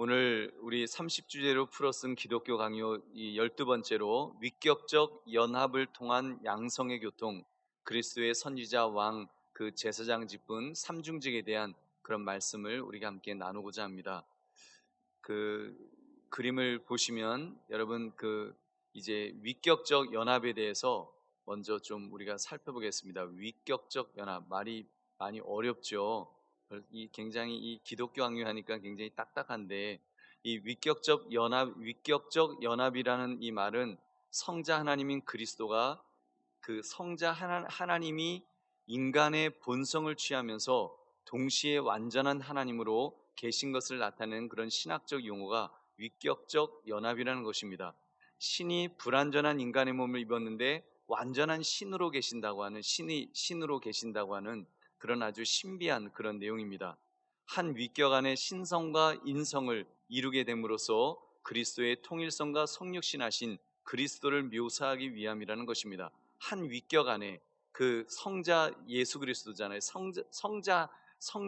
오늘 우리 30주제로 풀어쓴 기독교 강요 이 12번째로 위격적 연합을 통한 양성의 교통, 그리스도의 선지자 왕 그 제사장 직분 삼중직에 대한 그런 말씀을 우리가 함께 나누고자 합니다. 그 그림을 보시면 여러분 이제 위격적 연합에 대해서 먼저 좀 우리가 살펴보겠습니다. 위격적 연합 말이 많이 어렵죠. 이 굉장히 이 기독교 강요하니까 굉장히 딱딱한데 이 위격적 연합이라는 이 말은 성자 하나님인 그리스도가 그 성자 하나님이 인간의 본성을 취하면서 동시에 완전한 하나님으로 계신 것을 나타내는 그런 신학적 용어가 위격적 연합이라는 것입니다. 신이 불완전한 인간의 몸을 입었는데 완전한 신으로 계신다고 하는 신으로 계신다고 하는 그런 아주 신비한 그런 내용입니다. 한 위격 안에 신성과 인성을 이루게 됨으로써 그리스도의 통일성과 성육신하신 그리스도를 묘사하기 위함이라는 것입니다. 한 위격 안에 그 성자 예수 그리스도잖아요. 성자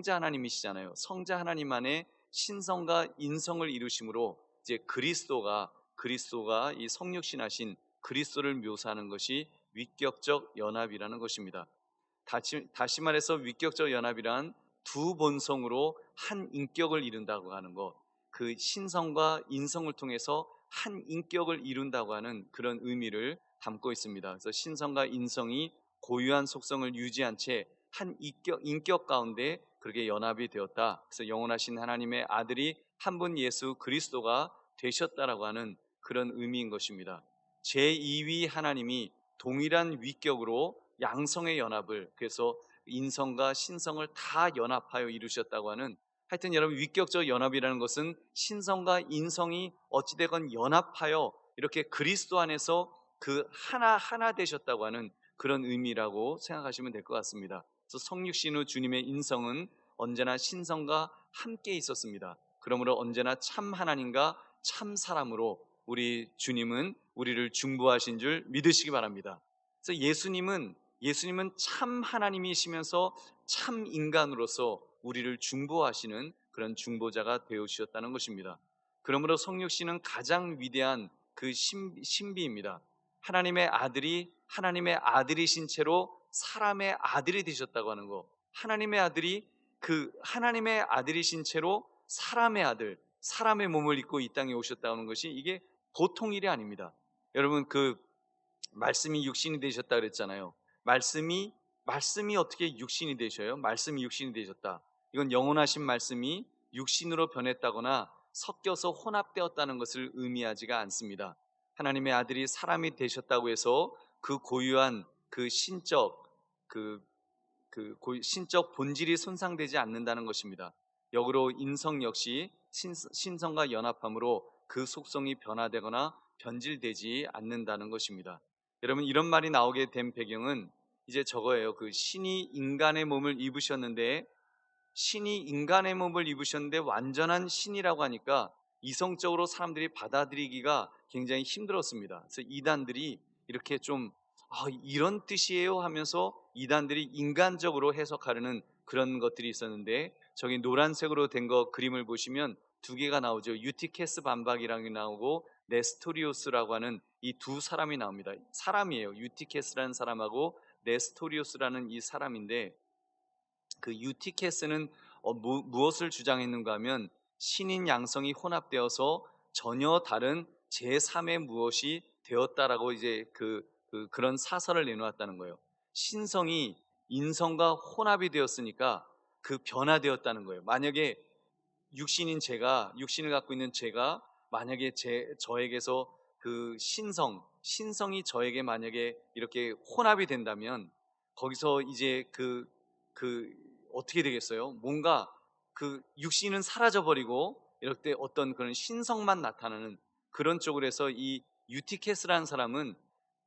하나님이시잖아요. 성자 하나님 안에 신성과 인성을 이루심으로 이제 그리스도가 이 성육신하신 그리스도를 묘사하는 것이 위격적 연합이라는 것입니다. 다시 말해서 위격적 연합이란 두 본성으로 한 인격을 이룬다고 하는 것, 그 신성과 인성을 통해서 한 인격을 이룬다고 하는 그런 의미를 담고 있습니다. 그래서 신성과 인성이 고유한 속성을 유지한 채 한 인격 가운데 그렇게 연합이 되었다. 그래서 영원하신 하나님의 아들이 한 분 예수 그리스도가 되셨다라고 하는 그런 의미인 것입니다. 제2위 하나님이 동일한 위격으로 양성의 연합을, 그래서 인성과 신성을 다 연합하여 이루셨다고 하는, 하여튼 여러분 위격적 연합이라는 것은 신성과 인성이 어찌되건 연합하여 이렇게 그리스도 안에서 그 하나 되셨다고 하는 그런 의미라고 생각하시면 될 것 같습니다. 그래서 성육신 후 주님의 인성은 언제나 신성과 함께 있었습니다. 그러므로 언제나 참 하나님과 참 사람으로 우리 주님은 우리를 중보하신 줄 믿으시기 바랍니다. 그래서 예수님은 참 하나님이시면서 참 인간으로서 우리를 중보하시는 그런 중보자가 되어주셨다는 것입니다. 그러므로 성육신은 가장 위대한 그 신비입니다. 하나님의 아들이신 채로 사람의 아들이 되셨다고 하는 것, 하나님의 아들이신 채로 사람의 몸을 입고 이 땅에 오셨다고 하는 것이 이게 보통 일이 아닙니다. 여러분 말씀이 육신이 되셨다 그랬잖아요. 말씀이 어떻게 육신이 되셔요? 말씀이 육신이 되셨다. 이건 영원하신 말씀이 육신으로 변했다거나 섞여서 혼합되었다는 것을 의미하지가 않습니다. 하나님의 아들이 사람이 되셨다고 해서 그 고유한 그 신적 본질이 손상되지 않는다는 것입니다. 역으로 인성 역시 신성과 연합함으로 그 속성이 변화되거나 변질되지 않는다는 것입니다. 여러분 이런 말이 나오게 된 배경은 이제 저거예요. 신이 인간의 몸을 입으셨는데 완전한 신이라고 하니까 이성적으로 사람들이 받아들이기가 굉장히 힘들었습니다. 그래서 이단들이 이렇게 좀 이런 뜻이에요 하면서 이단들이 인간적으로 해석하려는 그런 것들이 있었는데, 저기 노란색으로 된 거 그림을 보시면 두 개가 나오죠. 유티케스 반박이라는 게 나오고 네스토리오스라고 하는 이 두 사람이 나옵니다. 사람이에요. 유티케스라는 사람하고 네스토리오스라는 이 사람인데, 그 유티케스는 무엇을 주장했는가 하면 신인 양성이 혼합되어서 전혀 다른 제3의 무엇이 되었다라고 이제 그런 사설을 내놓았다는 거예요. 신성이 인성과 혼합이 되었으니까 그 변화되었다는 거예요. 만약에 육신을 갖고 있는 제가 만약에 저에게서 그 신성이 저에게 만약에 이렇게 혼합이 된다면 거기서 이제 그 어떻게 되겠어요? 뭔가 그 육신은 사라져 버리고 이럴 때 어떤 그런 신성만 나타나는 그런 쪽으로 해서 이 유티케스라는 사람은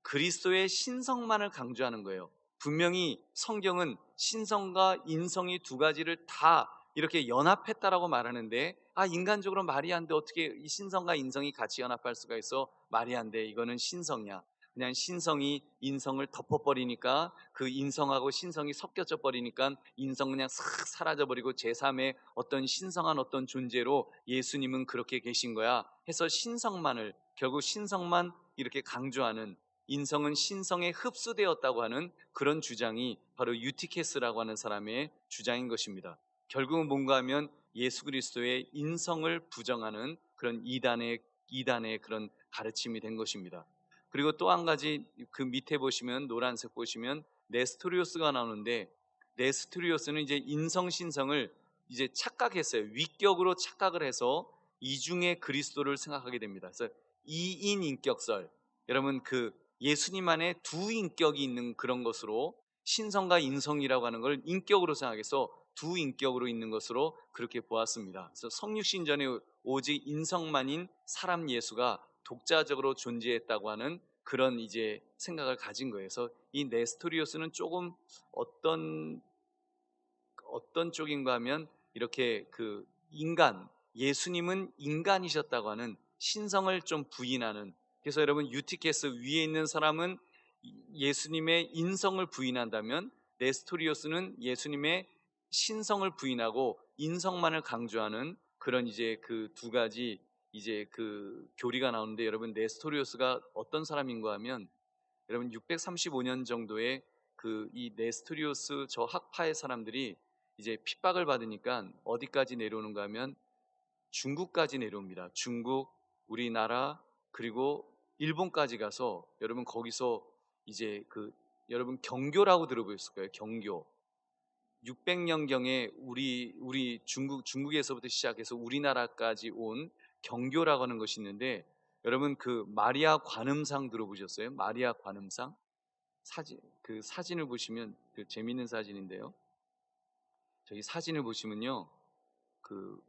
그리스도의 신성만을 강조하는 거예요. 분명히 성경은 신성과 인성이 두 가지를 다 이렇게 연합했다라고 말하는데, 인간적으로 말이 안 돼. 어떻게 이 신성과 인성이 같이 연합할 수가 있어? 말이 안 돼. 이거는 신성이야. 그냥 신성이 인성을 덮어버리니까 그 인성하고 신성이 섞여져 버리니까 인성 그냥 싹 사라져버리고 제3의 어떤 신성한 어떤 존재로 예수님은 그렇게 계신 거야 해서 신성만을 결국 신성만 이렇게 강조하는, 인성은 신성에 흡수되었다고 하는 그런 주장이 바로 유티케스라고 하는 사람의 주장인 것입니다. 결국은 뭔가 하면 예수 그리스도의 인성을 부정하는 그런 이단의 그런 가르침이 된 것입니다. 그리고 또 한 가지 그 밑에 보시면 노란색 보시면 네스토리오스가 나오는데, 네스토리오스는 이제 인성 신성을 이제 착각했어요. 위격으로 착각을 해서 이중의 그리스도를 생각하게 됩니다. 그래서 이인 인격설, 여러분 그 예수님 안에 두 인격이 있는 그런 것으로 신성과 인성이라고 하는 걸 인격으로 생각해서 두 인격으로 있는 것으로 그렇게 보았습니다. 그래서 성육신전에 오직 인성만인 사람 예수가 독자적으로 존재했다고 하는 그런 이제 생각을 가진 거예요. 그래서 이 네스토리오스는 조금 어떤 쪽인가 하면 이렇게 그 인간, 예수님은 인간이셨다고 하는 신성을 좀 부인하는, 그래서 여러분 유티케스 위에 있는 사람은 예수님의 인성을 부인한다면 네스토리오스는 예수님의 신성을 부인하고 인성만을 강조하는 그런 이제 그 두 가지 이제 그 교리가 나오는데, 여러분 네스토리오스가 어떤 사람인가 하면 여러분 635년 정도의 그 이 네스토리오스 저 학파의 사람들이 이제 핍박을 받으니까 어디까지 내려오는가 하면 중국까지 내려옵니다. 중국, 우리나라, 그리고 일본까지 가서 여러분 거기서 이제 그 여러분 경교라고 들어보셨을 거예요. 경교. 600년경에 우리 중국에서부터 시작해서 우리나라까지 온 경교라고 하는 것이 있는데, 여러분 그 마리아 관음상 들어보셨어요? 마리아 관음상? 그 사진을 보시면 그 재밌는 사진인데요. 저기 사진을 보시면요. 그,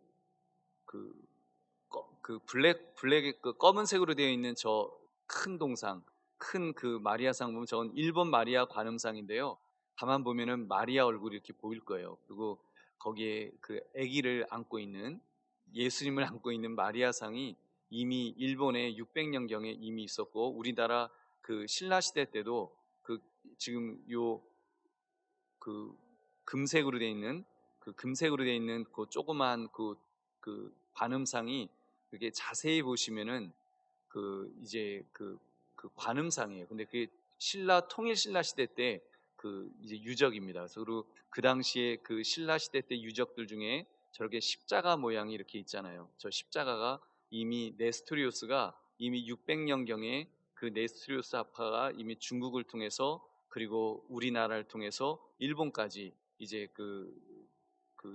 그, 블랙, 그 검은색으로 되어 있는 저 큰 동상, 큰 그 마리아상 보면 저건 일본 마리아 관음상인데요. 가만 보면은 마리아 얼굴이 이렇게 보일 거예요. 그리고 거기에 그 아기를 안고 있는, 예수님을 안고 있는 마리아상이 이미 일본에 600년경에 이미 있었고, 우리나라 그 신라시대 때도 그 지금 요 그 금색으로 되어 있는, 그 금색으로 되어 있는 그 조그만 그 관음상이, 그게 자세히 보시면은 그 이제 그 관음상이에요. 근데 그게 통일 신라 시대 때 그 이제 유적입니다. 그래서 그리고 그 당시에 그 신라 시대 때 유적들 중에 저렇게 십자가 모양이 이렇게 있잖아요. 저 십자가가 이미 네스토리우스가 이미 600년경에 그 네스토리우스 아파가 이미 중국을 통해서 그리고 우리나라를 통해서 일본까지 이제 그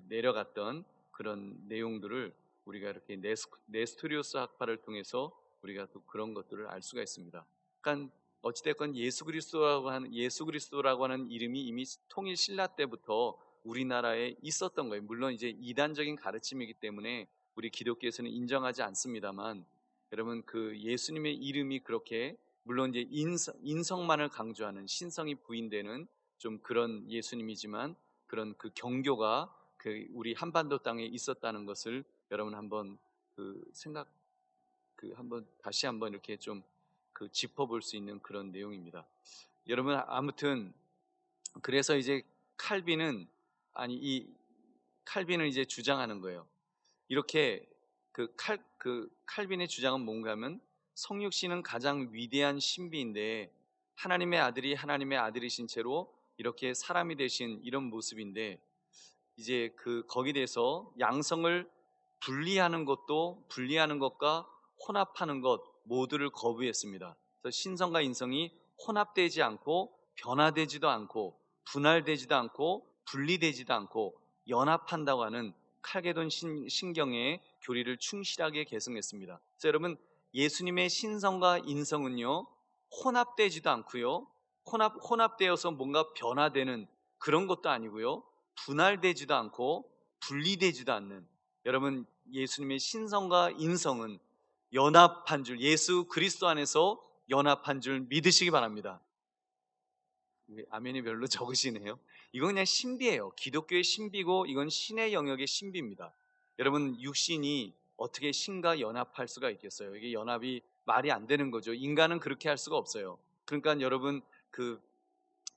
내려갔던 그런 내용들을 우리가 이렇게 네스토리우스 학파를 통해서 우리가 또 그런 것들을 알 수가 있습니다. 그러니까 어찌됐건 예수 그리스도라고 하는 이름이 이미 통일 신라 때부터 우리나라에 있었던 거예요. 물론 이제 이단적인 가르침이기 때문에 우리 기독교에서는 인정하지 않습니다만, 여러분 그 예수님의 이름이 그렇게 물론 이제 인성만을 강조하는 신성이 부인되는 좀 그런 예수님이지만, 그런 그 경교가 그 우리 한반도 땅에 있었다는 것을 여러분 한번 그 생각 그 한번 다시 한번 이렇게 좀 그 짚어볼 수 있는 그런 내용입니다. 여러분 아무튼 그래서 이제 칼빈은 이 칼빈은 이제 주장하는 거예요. 이렇게 그 칼빈의 주장은 뭔가 하면 성육신은 가장 위대한 신비인데 하나님의 아들이 하나님의 아들이신 채로 이렇게 사람이 되신 이런 모습인데, 이제 그 거기에 대해서 양성을 분리하는 것과 혼합하는 것 모두를 거부했습니다. 그래서 신성과 인성이 혼합되지 않고 변화되지도 않고 분할되지도 않고 분리되지도 않고 연합한다고 하는 칼게돈 신경의 교리를 충실하게 계승했습니다. 그래서 여러분 예수님의 신성과 인성은요 혼합되지도 않고요 혼합되어서 뭔가 변화되는 그런 것도 아니고요 분할되지도 않고 분리되지도 않는, 여러분 예수님의 신성과 인성은 연합한 줄, 예수 그리스도 안에서 연합한 줄 믿으시기 바랍니다. 아멘이 별로 적으시네요. 이건 그냥 신비예요. 기독교의 신비고 이건 신의 영역의 신비입니다. 여러분 육신이 어떻게 신과 연합할 수가 있겠어요? 이게 연합이 말이 안 되는 거죠. 인간은 그렇게 할 수가 없어요. 그러니까 여러분 그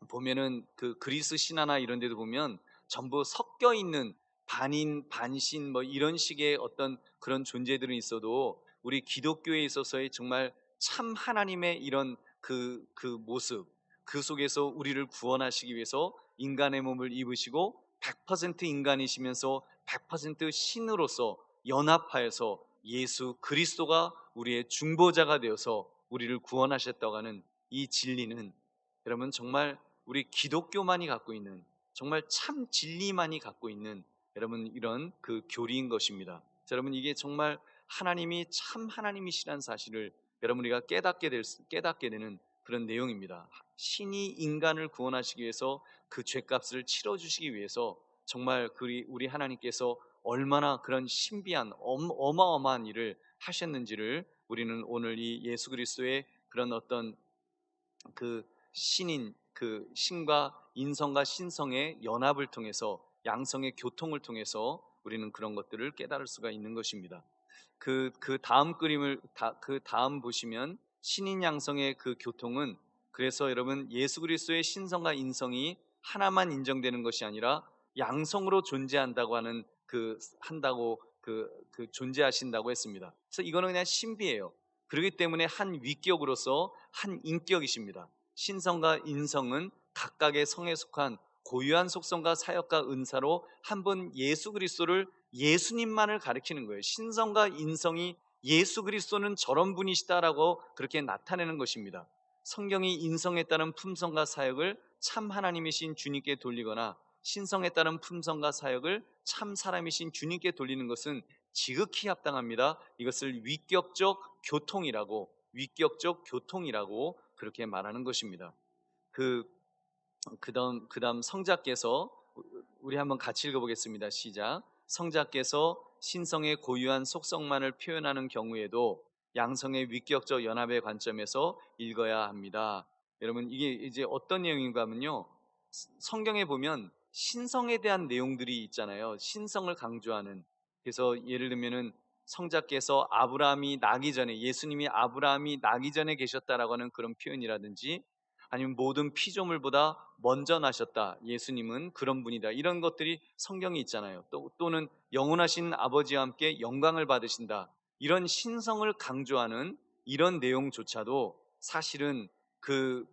보면은 그 그리스 신화나 이런 데도 보면 전부 섞여 있는 반인, 반신 뭐 이런 식의 어떤 그런 존재들은 있어도 우리 기독교에 있어서의 정말 참 하나님의 이런 그 모습, 그 속에서 우리를 구원하시기 위해서 인간의 몸을 입으시고 100% 인간이시면서 100% 신으로서 연합하여서 예수 그리스도가 우리의 중보자가 되어서 우리를 구원하셨다고 하는 이 진리는, 여러분 정말 우리 기독교만이 갖고 있는, 정말 참 진리만이 갖고 있는 여러분 이런 그 교리인 것입니다. 자, 여러분 이게 정말 하나님이 참 하나님이시라는 사실을 여러분 우리가 깨닫게 되는 그런 내용입니다. 신이 인간을 구원하시기 위해서 그 죄값을 치러 주시기 위해서 정말 우리 하나님께서 얼마나 그런 신비한 어마어마한 일을 하셨는지를 우리는 오늘 이 예수 그리스도의 그런 어떤 그 신인, 그 신과 인성과 신성의 연합을 통해서, 양성의 교통을 통해서 우리는 그런 것들을 깨달을 수가 있는 것입니다. 그 다음 그 다음 보시면 신인 양성의 그 교통은, 그래서 여러분 예수 그리스도의 신성과 인성이 하나만 인정되는 것이 아니라 양성으로 존재한다고 하는 그 존재하신다고 했습니다. 그래서 이거는 그냥 신비예요. 그렇기 때문에 한 위격으로서 한 인격이십니다. 신성과 인성은 각각의 성에 속한 고유한 속성과 사역과 은사로 한 분 예수 그리스도를, 예수님만을 가리키는 거예요. 신성과 인성이 예수 그리스도는 저런 분이시다라고 그렇게 나타내는 것입니다. 성경이 인성에 따른 품성과 사역을 참 하나님이신 주님께 돌리거나 신성에 따른 품성과 사역을 참 사람이신 주님께 돌리는 것은 지극히 합당합니다. 이것을 위격적 교통이라고 그렇게 말하는 것입니다. 그 그다음 성자께서, 우리 한번 같이 읽어보겠습니다. 시작. 성자께서 신성의 고유한 속성만을 표현하는 경우에도 양성의 위격적 연합의 관점에서 읽어야 합니다. 여러분 이게 이제 어떤 내용인가 하면요, 성경에 보면 신성에 대한 내용들이 있잖아요. 신성을 강조하는. 그래서 예를 들면은 성자께서 아브라함이 나기 전에, 예수님이 아브라함이 나기 전에 계셨다라고 하는 그런 표현이라든지, 아니면 모든 피조물보다 먼저 나셨다, 예수님은 그런 분이다, 이런 것들이 성경에 있잖아요. 또는 영원하신 아버지와 함께 영광을 받으신다, 이런 신성을 강조하는 이런 내용조차도 사실은 그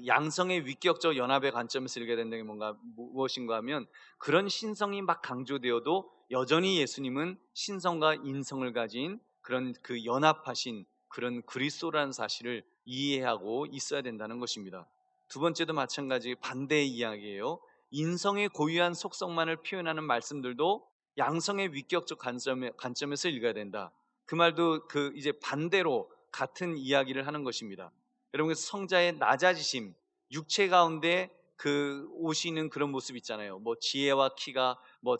양성의 위격적 연합의 관점에서 읽어야 된다는 게 무엇인가 하면, 그런 신성이 막 강조되어도 여전히 예수님은 신성과 인성을 가진 그런 그 연합하신 그런 그리스도라는 사실을 이해하고 있어야 된다는 것입니다. 두 번째도 마찬가지 반대의 이야기예요. 인성의 고유한 속성만을 표현하는 말씀들도 양성의 위격적 관점에서 읽어야 된다. 그 말도 이제 반대로 같은 이야기를 하는 것입니다. 여러분, 그 성자의 낮아지심, 육체 가운데 그 오시는 그런 모습 있잖아요. 뭐 지혜와 키가 뭐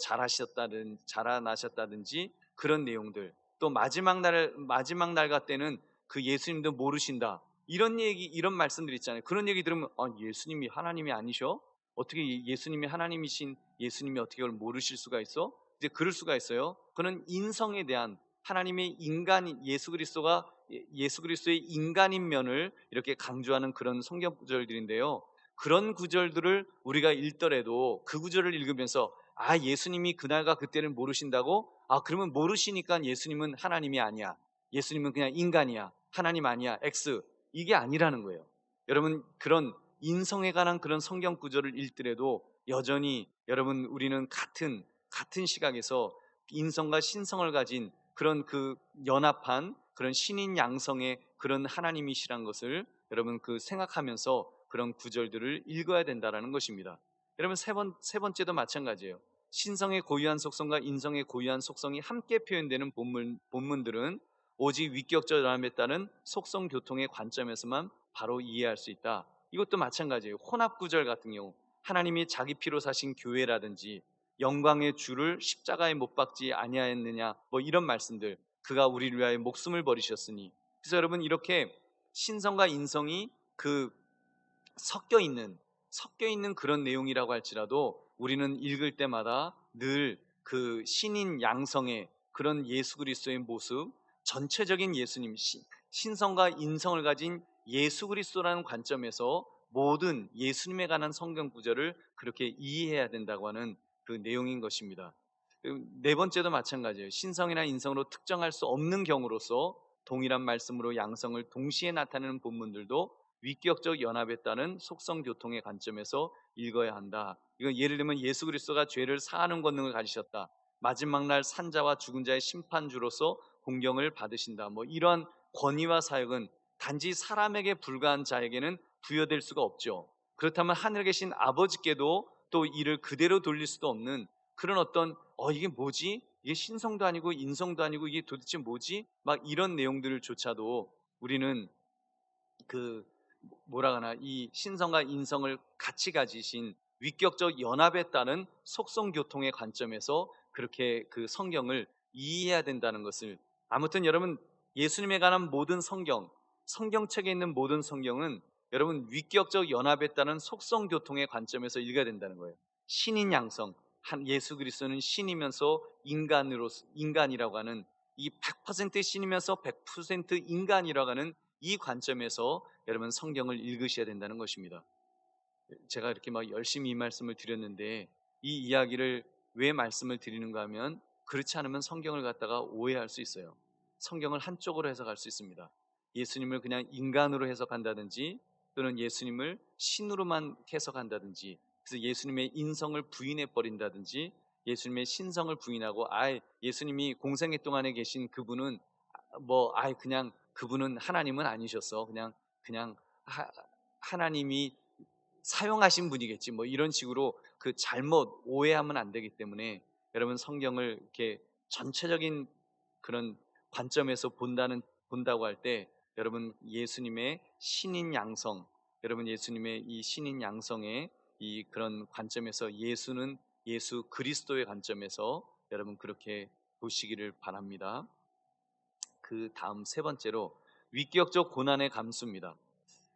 자라나셨다든지 그런 내용들. 또 마지막 날 같때는 그 예수님도 모르신다, 이런 얘기, 이런 말씀들 있잖아요. 그런 얘기 들으면 예수님이 하나님이 아니셔? 어떻게 예수님이 하나님이신 예수님이 어떻게 그걸 모르실 수가 있어? 이제 그럴 수가 있어요. 그는 인성에 대한 하나님의 인간인 예수 그리스도의 인간인 면을 이렇게 강조하는 그런 성경 구절들인데요. 그런 구절들을 우리가 읽더라도 그 구절을 읽으면서 예수님이 그날과 그때를 모르신다고? 그러면 모르시니까 예수님은 하나님이 아니야, 예수님은 그냥 인간이야, 하나님 아니야, X, 이게 아니라는 거예요. 여러분, 그런 인성에 관한 그런 성경 구절을 읽더라도 여전히 여러분 우리는 같은 시각에서 인성과 신성을 가진 그런 그 연합한 그런 신인 양성의 그런 하나님이시란 것을 여러분 생각하면서 그런 구절들을 읽어야 된다라는 것입니다. 여러분 세 번째도 마찬가지예요. 신성의 고유한 속성과 인성의 고유한 속성이 함께 표현되는 본문들은 오직 위격적 연합에 따른 속성 교통의 관점에서만 바로 이해할 수 있다. 이것도 마찬가지예요. 혼합 구절 같은 경우, 하나님이 자기 피로 사신 교회라든지 영광의 주를 십자가에 못 박지 아니하였느냐, 뭐 이런 말씀들, 그가 우리를 위하여 목숨을 버리셨으니. 그래서 여러분 이렇게 신성과 인성이 섞여 있는 그런 내용이라고 할지라도 우리는 읽을 때마다 늘 그 신인 양성의 그런 예수 그리스도의 모습, 전체적인 예수님, 신성과 인성을 가진 예수 그리스도라는 관점에서 모든 예수님에 관한 성경 구절을 그렇게 이해해야 된다고 하는 그 내용인 것입니다. 네 번째도 마찬가지예요. 신성이나 인성으로 특정할 수 없는 경우로서 동일한 말씀으로 양성을 동시에 나타내는 본문들도 위격적 연합에 따른 속성 교통의 관점에서 읽어야 한다. 이건 예를 들면 예수 그리스도가 죄를 사하는 권능을 가지셨다. 마지막 날 산자와 죽은 자의 심판주로서 공경을 받으신다. 뭐 이러한 권위와 사역은 단지 사람에게 불과한 자에게는 부여될 수가 없죠. 그렇다면 하늘에 계신 아버지께도 또 이를 그대로 돌릴 수도 없는 그런 어떤 이게 뭐지? 이게 신성도 아니고 인성도 아니고 이게 도대체 뭐지? 막 이런 내용들조차도 우리는 그 뭐라 하나 이 신성과 인성을 같이 가지신 위격적 연합에 따른 속성 교통의 관점에서 그렇게 그 성경을 이해해야 된다는 것을, 아무튼 여러분 예수님에 관한 모든 성경책에 있는 모든 성경은 여러분 위격적 연합에 따른 속성 교통의 관점에서 읽어야 된다는 거예요. 신인 양성, 한 예수 그리스도는 신이면서 인간이라고 하는 이 100% 신이면서 100% 인간이라고 하는 이 관점에서 여러분 성경을 읽으셔야 된다는 것입니다. 제가 이렇게 막 열심히 이 말씀을 드렸는데 이 이야기를 왜 말씀을 드리는가 하면 그렇지 않으면 성경을 갖다가 오해할 수 있어요. 성경을 한쪽으로 해석할 수 있습니다. 예수님을 그냥 인간으로 해석한다든지 또는 예수님을 신으로만 해석한다든지, 그래서 예수님의 인성을 부인해 버린다든지 예수님의 신성을 부인하고 예수님이 공생애 동안에 계신 그분은 그냥 그분은 하나님은 아니셨어. 그냥 하나님이 사용하신 분이겠지. 뭐 이런 식으로 그 잘못 오해하면 안 되기 때문에 여러분 성경을 이렇게 전체적인 그런 관점에서 본다고 할 때 여러분 예수님의 신인 양성, 여러분 예수님의 이 신인 양성의 이 그런 관점에서 예수는 예수 그리스도의 관점에서 여러분 그렇게 보시기를 바랍니다. 그 다음 세 번째로 위격적 고난의 감수입니다.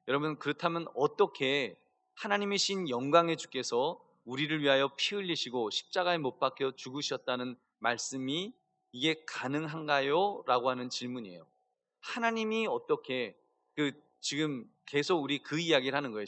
여러분 그렇다면 어떻게 하나님이신 영광의 주께서 우리를 위하여 피 흘리시고 십자가에 못 박혀 죽으셨다는 말씀이 이게 가능한가요? 라고 하는 질문이에요. 하나님이 어떻게 지금 계속 우리 그 이야기를 하는 거예요.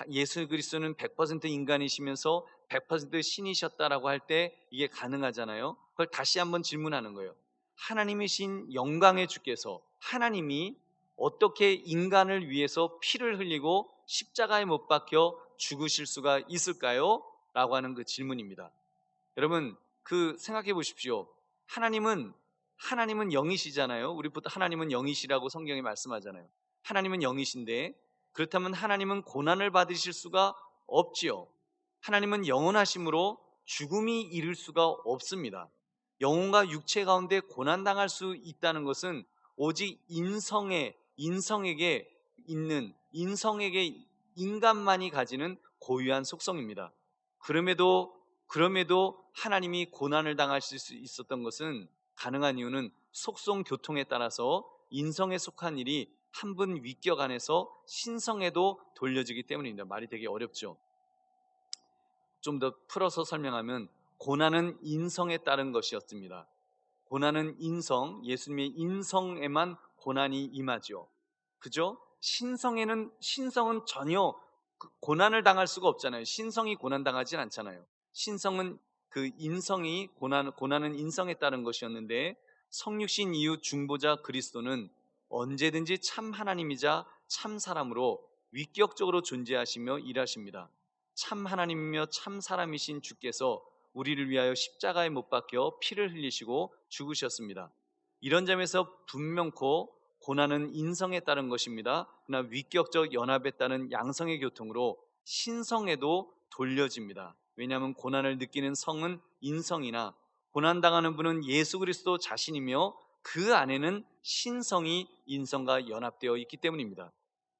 예수 그리스도는 100% 인간이시면서 100% 신이셨다라고 할 때 이게 가능하잖아요. 그걸 다시 한번 질문하는 거예요. 하나님이신 영광의 주께서 하나님이 어떻게 인간을 위해서 피를 흘리고 십자가에 못 박혀 죽으실 수가 있을까요? 라고 하는 그 질문입니다. 여러분 생각해 보십시오. 하나님은 영이시잖아요. 우리부터 하나님은 영이시라고 성경이 말씀하잖아요. 하나님은 영이신데 그렇다면 하나님은 고난을 받으실 수가 없지요. 하나님은 영원하심으로 죽음이 이를 수가 없습니다. 영혼과 육체 가운데 고난당할 수 있다는 것은 오직 인성에게 인간만이 가지는 고유한 속성입니다. 그럼에도 하나님이 고난을 당하실 수 있었던 것은 가능한 이유는 속성 교통에 따라서 인성에 속한 일이 한 분 위격 안에서 신성에도 돌려지기 때문입니다. 말이 되게 어렵죠. 좀 더 풀어서 설명하면 고난은 인성에 따른 것이었습니다. 고난은 예수님의 인성에만 고난이 임하죠. 그죠? 신성은 전혀 고난을 당할 수가 없잖아요. 신성이 고난당하진 않잖아요. 신성은 고난은 인성에 따른 것이었는데 성육신 이후 중보자 그리스도는 언제든지 참 하나님이자 참 사람으로 위격적으로 존재하시며 일하십니다. 참 하나님이며 참 사람이신 주께서 우리를 위하여 십자가에 못 박혀 피를 흘리시고 죽으셨습니다. 이런 점에서 분명코 고난은 인성에 따른 것입니다. 그러나 위격적 연합에 따른 양성의 교통으로 신성에도 돌려집니다. 왜냐하면 고난을 느끼는 성은 인성이나 고난당하는 분은 예수 그리스도 자신이며 그 안에는 신성이 인성과 연합되어 있기 때문입니다.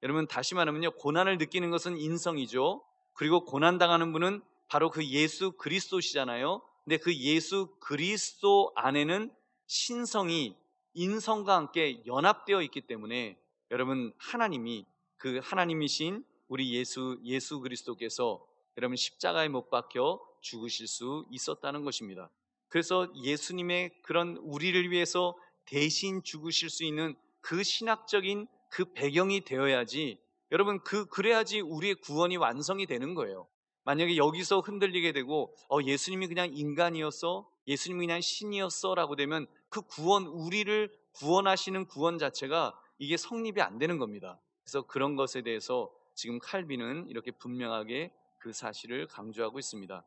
여러분 다시 말하면요, 고난을 느끼는 것은 인성이죠. 그리고 고난당하는 분은 바로 그 예수 그리스도시잖아요. 근데 그 예수 그리스도 안에는 신성이 인성과 함께 연합되어 있기 때문에 여러분 하나님이신 우리 예수 그리스도께서 여러분 십자가에 못 박혀 죽으실 수 있었다는 것입니다. 그래서 예수님의 그런 우리를 위해서 대신 죽으실 수 있는 그 신학적인 그 배경이 되어야지, 여러분, 그래야지 우리의 구원이 완성이 되는 거예요. 만약에 여기서 흔들리게 되고 예수님이 그냥 인간이었어, 예수님이 그냥 신이었어 라고 되면 그 구원, 우리를 구원하시는 구원 자체가 이게 성립이 안 되는 겁니다. 그래서 그런 것에 대해서 지금 칼빈은 이렇게 분명하게 그 사실을 강조하고 있습니다.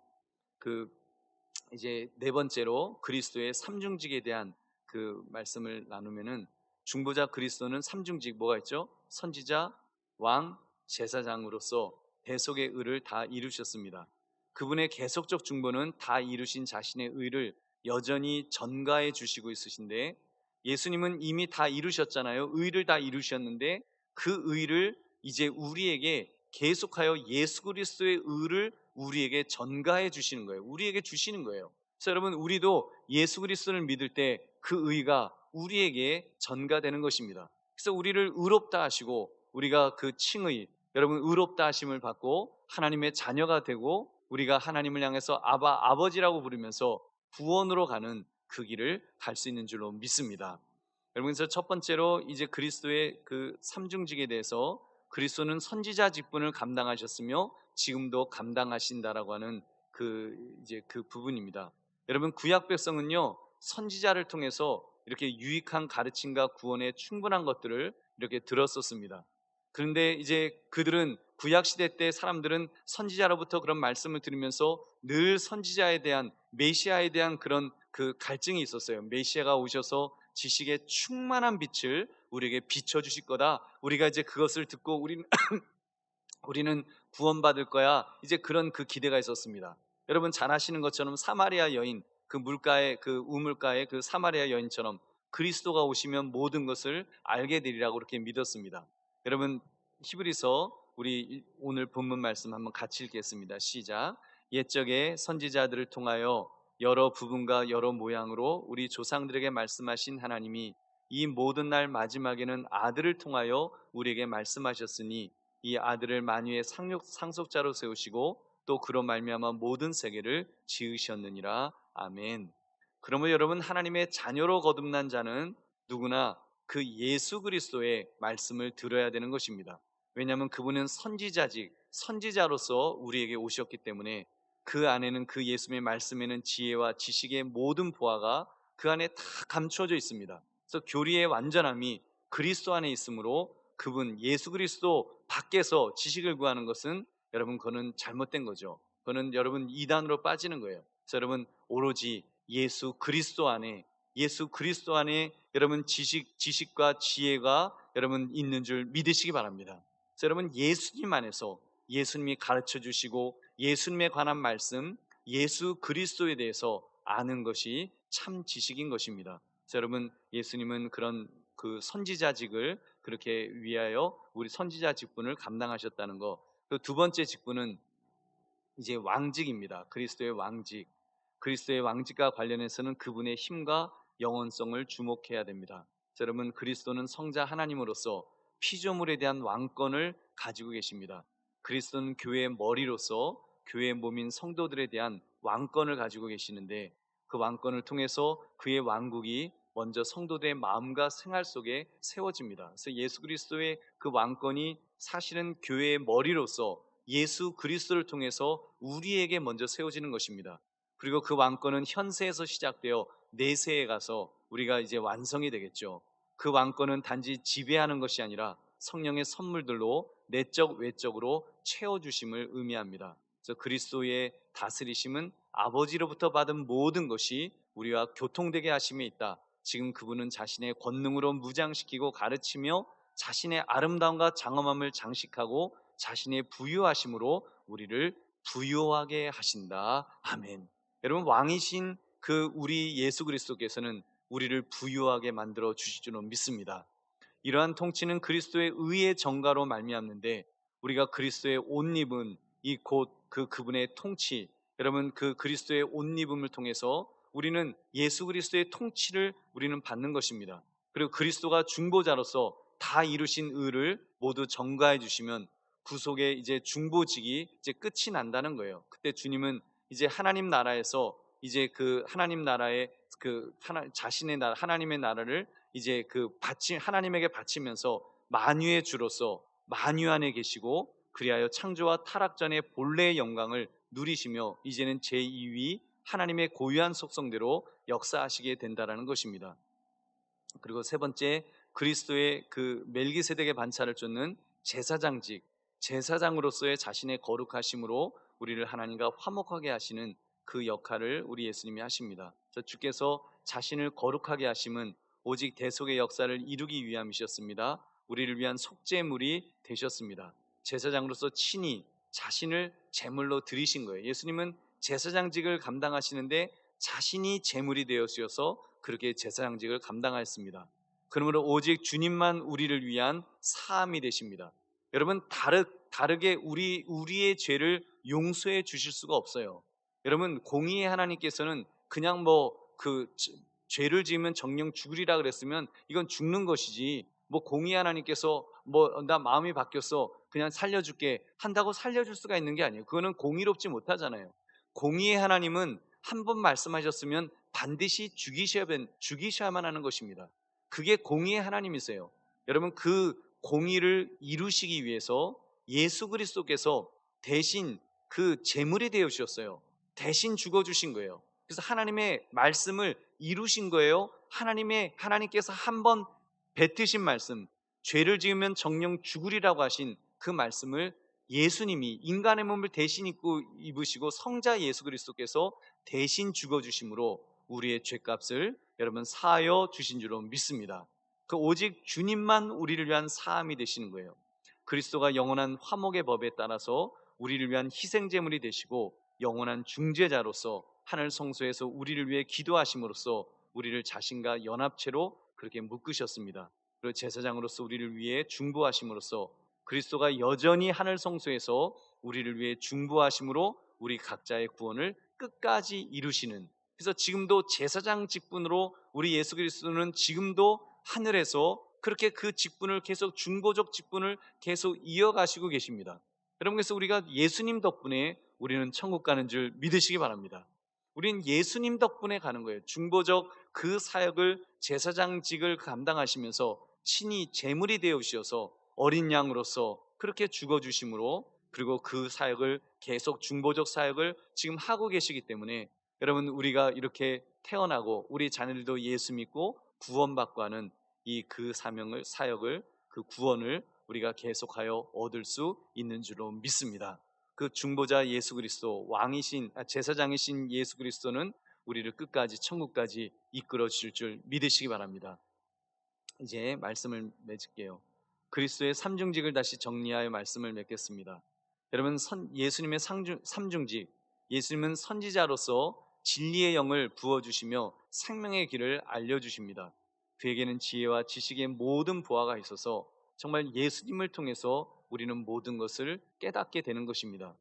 그 이제 네 번째로 그리스도의 삼중직에 대한 그 말씀을 나누면은, 중보자 그리스도는 삼중직 뭐가 있죠? 선지자, 왕, 제사장으로서 대속의 의를 다 이루셨습니다. 그분의 계속적 중보는 다 이루신 자신의 의를 여전히 전가해 주시고 있으신데, 예수님은 이미 다 이루셨잖아요. 의를 다 이루셨는데 그 의를 이제 우리에게 계속하여 예수 그리스도의 의를 우리에게 전가해 주시는 거예요. 우리에게 주시는 거예요. 그래서 여러분, 우리도 예수 그리스도를 믿을 때 그 의가 우리에게 전가되는 것입니다. 그래서 우리를 의롭다 하시고, 우리가 그 칭의, 여러분, 의롭다 하심을 받고 하나님의 자녀가 되고, 우리가 하나님을 향해서 아버지라고 부르면서 구원으로 가는 그 길을 갈 수 있는 줄로 믿습니다. 여러분, 그래서 첫 번째로 이제 그리스도의 그 삼중직에 대해서, 그리스도는 선지자 직분을 감당하셨으며 지금도 감당하신다라고 하는 이제 그 부분입니다. 여러분, 구약 백성은요, 선지자를 통해서 이렇게 유익한 가르침과 구원에 충분한 것들을 이렇게 들었었습니다. 그런데 이제 그들은, 구약 시대 때 사람들은 선지자로부터 그런 말씀을 들으면서 늘 선지자에 대한, 메시아에 대한 그런 그 갈증이 있었어요. 메시아가 오셔서 지식의 충만한 빛을 우리에게 비춰 주실 거다. 우리가 이제 그것을 듣고 우리는 구원받을 거야. 이제 그런 그 기대가 있었습니다. 여러분, 잘 아시는 것처럼 사마리아 여인, 그 물가의 그 우물가의 그 사마리아 여인처럼 그리스도가 오시면 모든 것을 알게 되리라고 그렇게 믿었습니다. 여러분, 히브리서 우리 오늘 본문 말씀 한번 같이 읽겠습니다. 시작. 옛적에 선지자들을 통하여 여러 부분과 여러 모양으로 우리 조상들에게 말씀하신 하나님이 이 모든 날 마지막에는 아들을 통하여 우리에게 말씀하셨으니 이 아들을 만유의 상속자로 세우시고 또 그로 말미암아 모든 세계를 지으셨느니라. 아멘. 그러면 여러분, 하나님의 자녀로 거듭난 자는 누구나 그 예수 그리스도의 말씀을 들어야 되는 것입니다. 왜냐하면 그분은 선지자로서 우리에게 오셨기 때문에 그 안에는, 그 예수님의 말씀에는 지혜와 지식의 모든 보화가 그 안에 다 감춰져 있습니다. 그래서 교리의 완전함이 그리스도 안에 있으므로, 그분 예수 그리스도 밖에서 지식을 구하는 것은, 여러분, 그거는 잘못된 거죠. 그거는 여러분 이단으로 빠지는 거예요. 그래서 여러분, 오로지 예수 그리스도 안에 여러분 지식과 지혜가 여러분 있는 줄 믿으시기 바랍니다. 그래서 여러분, 예수님 안에서 예수님이 가르쳐 주시고 예수님에 관한 말씀, 예수 그리스도에 대해서 아는 것이 참 지식인 것입니다. 그래서 여러분, 예수님은 그런 그 선지자직을 그렇게 위하여 우리 선지자 직분을 감당하셨다는 것. 그 두 번째 직분은 이제 왕직입니다. 그리스도의 왕직. 그리스도의 왕직과 관련해서는 그분의 힘과 영원성을 주목해야 됩니다. 자, 여러분, 그리스도는 성자 하나님으로서 피조물에 대한 왕권을 가지고 계십니다. 그리스도는 교회의 머리로서 교회의 몸인 성도들에 대한 왕권을 가지고 계시는데, 그 왕권을 통해서 그의 왕국이 먼저 성도들의 마음과 생활 속에 세워집니다. 그래서 예수 그리스도의 그 왕권이 사실은 교회의 머리로서 예수 그리스도를 통해서 우리에게 먼저 세워지는 것입니다. 그리고 그 왕권은 현세에서 시작되어 내세에 가서 우리가 이제 완성이 되겠죠. 그 왕권은 단지 지배하는 것이 아니라 성령의 선물들로 내적 외적으로 채워주심을 의미합니다. 그래서 그리스도의 다스리심은 아버지로부터 받은 모든 것이 우리와 교통되게 하심에 있다. 지금 그분은 자신의 권능으로 무장시키고 가르치며 자신의 아름다움과 장엄함을 장식하고 자신의 부유하심으로 우리를 부유하게 하신다. 아멘. 여러분, 왕이신 그 우리 예수 그리스도께서는 우리를 부유하게 만들어 주실 줄로 믿습니다. 이러한 통치는 그리스도의 의의 정가로 말미암는데, 우리가 그리스도의 옷 입은 이 곧 그분의 통치, 여러분, 그 그리스도의 옷 입음을 통해서 우리는 예수 그리스도의 통치를 우리는 받는 것입니다. 그리고 그리스도가 중보자로서 다 이루신 의를 모두 전가해 주시면 구속의 이제 중보직이 이제 끝이 난다는 거예요. 그때 주님은 이제 하나님 나라에서 이제 그 하나님 나라의 자신의 나라, 하나님의 나라를 이제 하나님에게 바치면서 만유의 주로서 만유 안에 계시고 그리하여 창조와 타락 전의 본래의 영광을 누리시며 이제는 제2위 하나님의 고유한 속성대로 역사하시게 된다라는 것입니다. 그리고 세 번째, 그리스도의 그 멜기세덱의 반차를 쫓는 제사장직, 제사장으로서의 자신의 거룩하심으로 우리를 하나님과 화목하게 하시는 그 역할을 우리 예수님이 하십니다. 그래서 주께서 자신을 거룩하게 하심은 오직 대속의 역사를 이루기 위함이셨습니다. 우리를 위한 속죄물이 되셨습니다. 제사장으로서 친히 자신을 제물로 드리신 거예요. 예수님은 제사장직을 감당하시는데 자신이 제물이 되었어서 그렇게 제사장직을 감당하였습니다. 그러므로 오직 주님만 우리를 위한 사함이 되십니다. 여러분, 다르게 우리의 죄를 용서해 주실 수가 없어요. 여러분, 공의의 하나님께서는 그냥 죄를 지으면 정령 죽으리라 그랬으면 이건 죽는 것이지, 공의의 하나님께서 나 마음이 바뀌었어 그냥 살려줄게 한다고 살려줄 수가 있는 게 아니에요. 그거는 공의롭지 못하잖아요. 공의의 하나님은 한 번 말씀하셨으면 반드시 죽이셔야만 하는 것입니다. 그게 공의의 하나님이세요. 여러분, 그 공의를 이루시기 위해서 예수 그리스도께서 대신 그 제물이 되어 주셨어요. 대신 죽어 주신 거예요. 그래서 하나님의 말씀을 이루신 거예요. 하나님께서 한 번 뱉으신 말씀, 죄를 지으면 정령 죽으리라고 하신 그 말씀을 예수님이 인간의 몸을 대신 입으시고 성자 예수 그리스도께서 대신 죽어주심으로 우리의 죄값을 여러분 사하여 주신 줄로 믿습니다. 그 오직 주님만 우리를 위한 사함이 되시는 거예요. 그리스도가 영원한 화목의 법에 따라서 우리를 위한 희생제물이 되시고 영원한 중재자로서 하늘 성소에서 우리를 위해 기도하심으로써 우리를 자신과 연합체로 그렇게 묶으셨습니다. 그리고 제사장으로서 우리를 위해 중보하심으로써 그리스도가 여전히 하늘 성소에서 우리를 위해 중보하심으로 우리 각자의 구원을 끝까지 이루시는, 그래서 지금도 제사장 직분으로 우리 예수 그리스도는 지금도 하늘에서 그렇게 그 직분을 계속 중보적 직분을 계속 이어가시고 계십니다. 여러분, 그래서 우리가 예수님 덕분에 우리는 천국 가는 줄 믿으시기 바랍니다. 우린 예수님 덕분에 가는 거예요. 중보적 그 사역을 제사장직을 감당하시면서 친히 제물이 되어 주셔서 어린 양으로서 그렇게 죽어주심으로, 그리고 그 사역을 계속 중보적 사역을 지금 하고 계시기 때문에 여러분, 우리가 이렇게 태어나고 우리 자녀들도 예수 믿고 구원받고 하는 그 사역을, 그 구원을 우리가 계속하여 얻을 수 있는 줄로 믿습니다. 그 중보자 예수 그리스도, 제사장이신 예수 그리스도는 우리를 끝까지 천국까지 이끌어 주실 줄 믿으시기 바랍니다. 이제 말씀을 맺을게요. 그리스도의 삼중직을 다시 정리하여 말씀을 맺겠습니다. 여러분, 예수님의 삼중직, 예수님은 선지자로서 진리의 영을 부어주시며 생명의 길을 알려주십니다. 그에게는 지혜와 지식의 모든 보화가 있어서 정말 예수님을 통해서 우리는 모든 것을 깨닫게 되는 것입니다.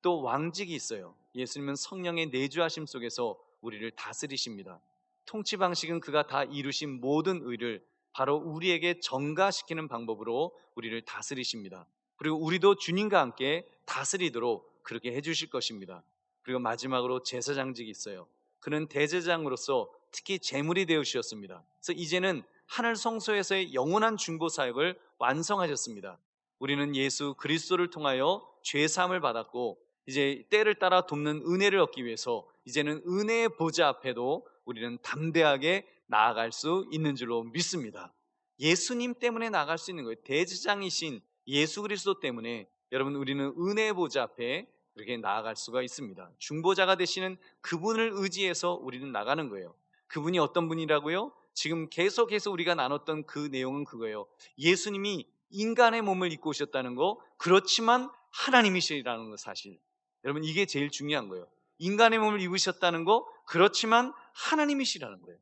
또 왕직이 있어요. 예수님은 성령의 내주하심 속에서 우리를 다스리십니다. 통치 방식은 그가 다 이루신 모든 의를 바로 우리에게 전가시키는 방법으로 우리를 다스리십니다. 그리고 우리도 주님과 함께 다스리도록 그렇게 해주실 것입니다. 그리고 마지막으로 제사장직이 있어요. 그는 대제장으로서 특히 제물이 되어 주셨습니다. 그래서 이제는 하늘 성소에서의 영원한 중보 사역을 완성하셨습니다. 우리는 예수 그리스도를 통하여 죄 사함을 받았고 이제 때를 따라 돕는 은혜를 얻기 위해서 이제는 은혜의 보좌 앞에도 우리는 담대하게 나아갈 수 있는 줄로 믿습니다. 예수님 때문에 나아갈 수 있는 거예요. 대제장이신 예수 그리스도 때문에 여러분, 우리는 은혜의 보좌 앞에 그렇게 나아갈 수가 있습니다. 중보자가 되시는 그분을 의지해서 우리는 나가는 거예요. 그분이 어떤 분이라고요? 지금 계속해서 우리가 나눴던 그 내용은 그거예요. 예수님이 인간의 몸을 입고 오셨다는 거, 그렇지만 하나님이시라는 거, 사실 여러분, 이게 제일 중요한 거예요. 인간의 몸을 입으셨다는 거, 그렇지만 하나님이시라는 거예요.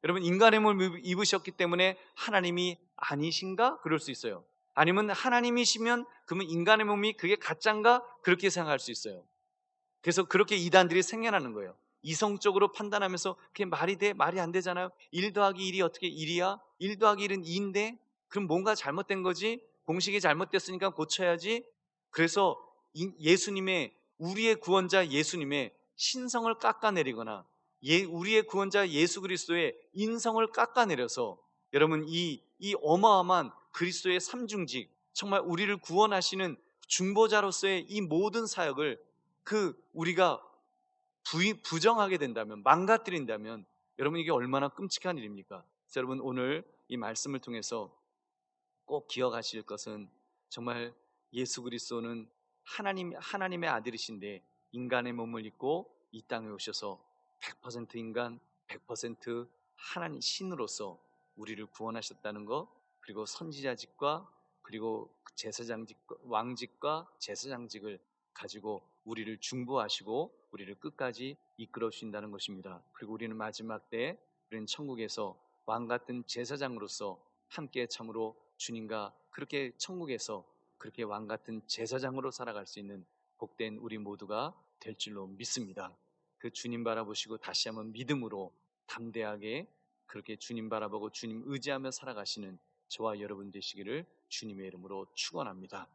여러분, 인간의 몸을 입으셨기 때문에 하나님이 아니신가? 그럴 수 있어요. 아니면 하나님이시면 그러면 인간의 몸이 그게 가짜인가? 그렇게 생각할 수 있어요. 그래서 그렇게 이단들이 생겨나는 거예요. 이성적으로 판단하면서 그게 말이 돼? 말이 안 되잖아요. 1 더하기 1이 어떻게 1이야? 1 더하기 1은 2인데 그럼 뭔가 잘못된 거지? 공식이 잘못됐으니까 고쳐야지. 그래서 예수님의, 우리의 구원자 예수님의 신성을 깎아내리거나 우리의 구원자 예수 그리스도의 인성을 깎아내려서 여러분, 이 어마어마한 그리스도의 삼중직, 정말 우리를 구원하시는 중보자로서의 이 모든 사역을 우리가 부정하게 된다면, 망가뜨린다면 여러분, 이게 얼마나 끔찍한 일입니까? 그래서 여러분, 오늘 이 말씀을 통해서 꼭 기억하실 것은, 정말 예수 그리스도는 하나님의 아들이신데 인간의 몸을 입고 이 땅에 오셔서 100% 인간, 100% 하나님 신으로서 우리를 구원하셨다는 것, 그리고 선지자직과 그리고 제사장직, 왕직과 제사장직을 가지고 우리를 중보하시고 우리를 끝까지 이끌어 주신다는 것입니다. 그리고 우리는 마지막 때 우리는 천국에서 왕 같은 제사장으로서 함께 참으로 주님과 그렇게 천국에서 그렇게 왕 같은 제사장으로 살아갈 수 있는 복된 우리 모두가 될 줄로 믿습니다. 그 주님 바라보시고 다시 한번 믿음으로 담대하게 그렇게 주님 바라보고 주님 의지하며 살아가시는 저와 여러분 되시기를 주님의 이름으로 축원합니다.